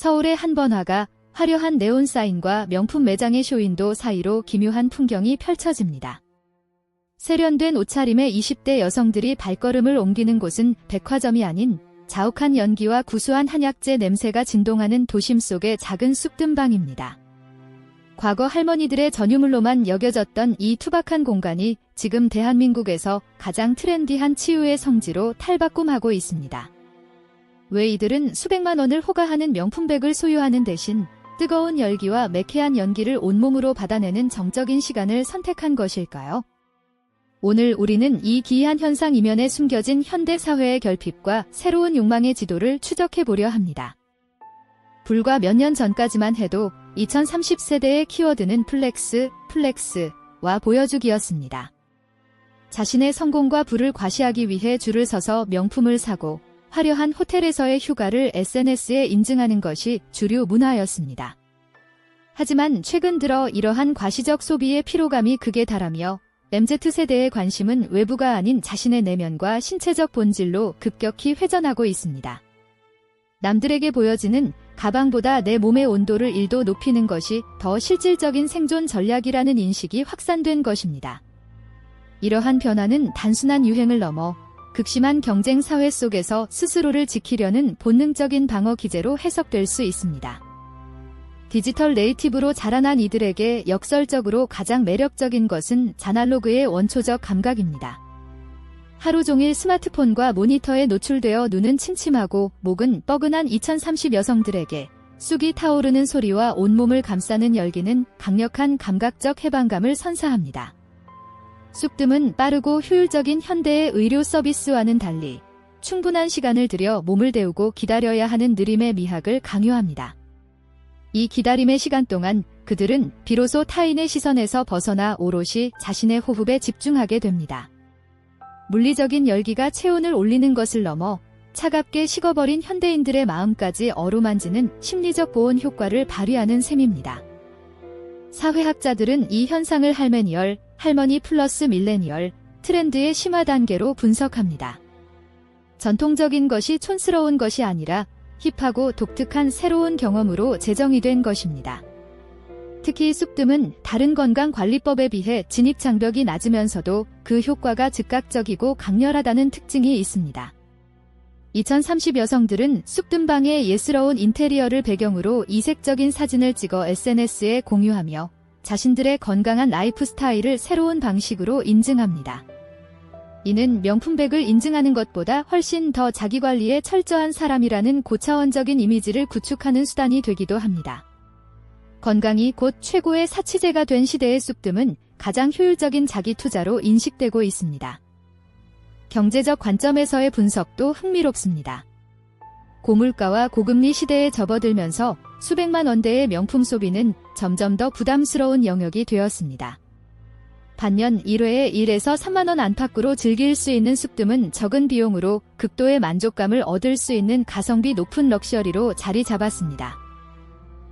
서울의 한 번화가 화려한 네온 사인과 명품 매장의 쇼윈도 사이로 기묘한 풍경이 펼쳐집니다. 세련된 옷차림의 20대 여성들이 발걸음을 옮기는 곳은 백화점이 아닌 자욱한 연기와 구수한 한약재 냄새가 진동하는 도심 속의 작은 쑥뜸방입니다. 과거 할머니들의 전유물로만 여겨졌던 이 투박한 공간이 지금 대한민국에서 가장 트렌디한 치유의 성지로 탈바꿈하고 있습니다. 왜 이들은 수백만 원을 호가하는 명품백을 소유하는 대신 뜨거운 열기와 매캐한 연기를 온몸으로 받아내는 정적인 시간을 선택한 것일까요? 오늘 우리는 이 기이한 현상 이면에 숨겨진 현대 사회의 결핍과 새로운 욕망의 지도를 추적해보려 합니다. 불과 몇 년 전까지만 해도 2030세대의 키워드는 플렉스와 보여주기였습니다. 자신의 성공과 부를 과시하기 위해 줄을 서서 명품을 사고 화려한 호텔에서의 휴가를 SNS에 인증하는 것이 주류 문화였습니다. 하지만 최근 들어 이러한 과시적 소비의 피로감이 극에 달하며 MZ세대의 관심은 외부가 아닌 자신의 내면과 신체적 본질로 급격히 회전하고 있습니다. 남들에게 보여지는 가방보다 내 몸의 온도를 1도 높이는 것이 더 실질적인 생존 전략이라는 인식이 확산된 것입니다. 이러한 변화는 단순한 유행을 넘어 극심한 경쟁 사회 속에서 스스로를 지키려는 본능적인 방어 기제로 해석될 수 있습니다. 디지털 네이티브로 자라난 이들에게 역설적으로 가장 매력적인 것은 아날로그의 원초적 감각입니다. 하루 종일 스마트폰과 모니터에 노출되어 눈은 침침하고 목은 뻐근한 2030 여성들에게 쑥이 타오르는 소리와 온몸을 감싸는 열기는 강력한 감각적 해방감을 선사합니다. 쑥뜸은 빠르고 효율적인 현대의 의료 서비스와는 달리 충분한 시간을 들여 몸을 데우고 기다려야 하는 느림의 미학을 강요합니다. 이 기다림의 시간 동안 그들은 비로소 타인의 시선에서 벗어나 오롯이 자신의 호흡에 집중하게 됩니다. 물리적인 열기가 체온을 올리는 것을 넘어 차갑게 식어버린 현대인들의 마음까지 어루만지는 심리적 보온 효과를 발휘하는 셈입니다. 사회학자들은 이 현상을 할메니얼, 할머니 플러스 밀레니얼, 트렌드의 심화 단계로 분석합니다. 전통적인 것이 촌스러운 것이 아니라 힙하고 독특한 새로운 경험으로 제정이 된 것입니다. 특히 쑥뜸은 다른 건강관리법에 비해 진입장벽이 낮으면서도 그 효과가 즉각적이고 강렬하다는 특징이 있습니다. 2030 여성들은 쑥뜸방의 예스러운 인테리어를 배경으로 이색적인 사진을 찍어 SNS에 공유하며 자신들의 건강한 라이프 스타일을 새로운 방식으로 인증합니다. 이는 명품백을 인증하는 것보다 훨씬 더 자기관리에 철저한 사람이라는 고차원적인 이미지를 구축하는 수단이 되기도 합니다. 건강이 곧 최고의 사치제가 된 시대의 쑥뜸은 가장 효율적인 자기 투자로 인식되고 있습니다. 경제적 관점에서의 분석도 흥미롭습니다. 고물가와 고금리 시대에 접어들면서 수백만 원대의 명품 소비는 점점 더 부담스러운 영역이 되었습니다. 반면 1회에 1에서 3만 원 안팎으로 즐길 수 있는 쑥뜸은 적은 비용으로 극도의 만족감을 얻을 수 있는 가성비 높은 럭셔리로 자리 잡았습니다.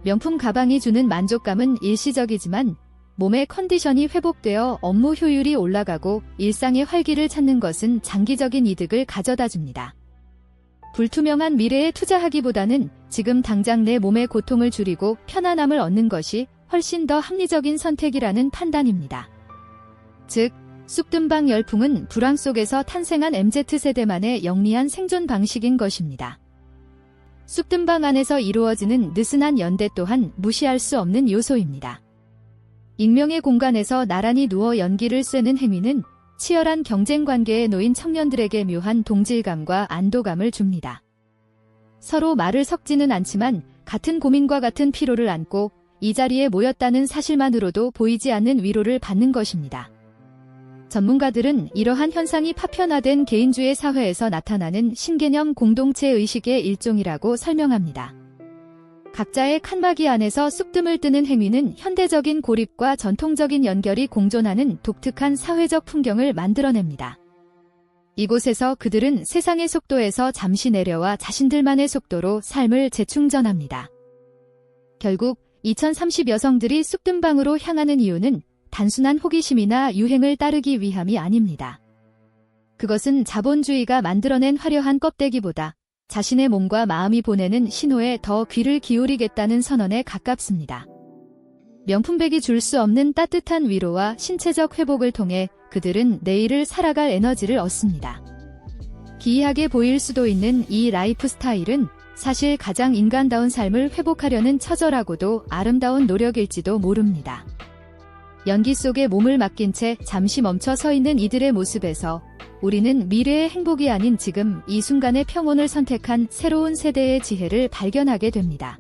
명품 가방이 주는 만족감은 일시적이지만 몸의 컨디션이 회복되어 업무 효율이 올라가고 일상의 활기를 찾는 것은 장기적인 이득을 가져다 줍니다. 불투명한 미래에 투자하기보다는 지금 당장 내 몸의 고통을 줄이고 편안함을 얻는 것이 훨씬 더 합리적인 선택이라는 판단입니다. 즉, 쑥뜸방 열풍은 불황 속에서 탄생한 MZ세대만의 영리한 생존 방식인 것입니다. 쑥뜸방 안에서 이루어지는 느슨한 연대 또한 무시할 수 없는 요소입니다. 익명의 공간에서 나란히 누워 연기를 쐬는 행위는 치열한 경쟁 관계에 놓인 청년들에게 묘한 동질감과 안도감을 줍니다. 서로 말을 섞지는 않지만 같은 고민과 같은 피로를 안고 이 자리에 모였다는 사실만으로도 보이지 않는 위로를 받는 것입니다. 전문가들은 이러한 현상이 파편화된 개인주의 사회에서 나타나는 신개념 공동체 의식의 일종이라고 설명합니다. 각자의 칸막이 안에서 쑥뜸을 뜨는 행위는 현대적인 고립과 전통적인 연결이 공존하는 독특한 사회적 풍경을 만들어냅니다. 이곳에서 그들은 세상의 속도에서 잠시 내려와 자신들만의 속도로 삶을 재충전합니다. 결국 2030 여성들이 쑥뜸방으로 향하는 이유는 단순한 호기심이나 유행을 따르기 위함이 아닙니다. 그것은 자본주의가 만들어낸 화려한 껍데기보다 자신의 몸과 마음이 보내는 신호에 더 귀를 기울이겠다는 선언에 가깝습니다. 명품백이 줄 수 없는 따뜻한 위로와 신체적 회복을 통해 그들은 내일을 살아갈 에너지를 얻습니다. 기이하게 보일 수도 있는 이 라이프 스타일은 사실 가장 인간다운 삶을 회복하려는 처절하고도 아름다운 노력일지도 모릅니다. 연기 속에 몸을 맡긴 채 잠시 멈춰 서 있는 이들의 모습에서 우리는 미래의 행복이 아닌 지금 이 순간의 평온을 선택한 새로운 세대의 지혜를 발견하게 됩니다.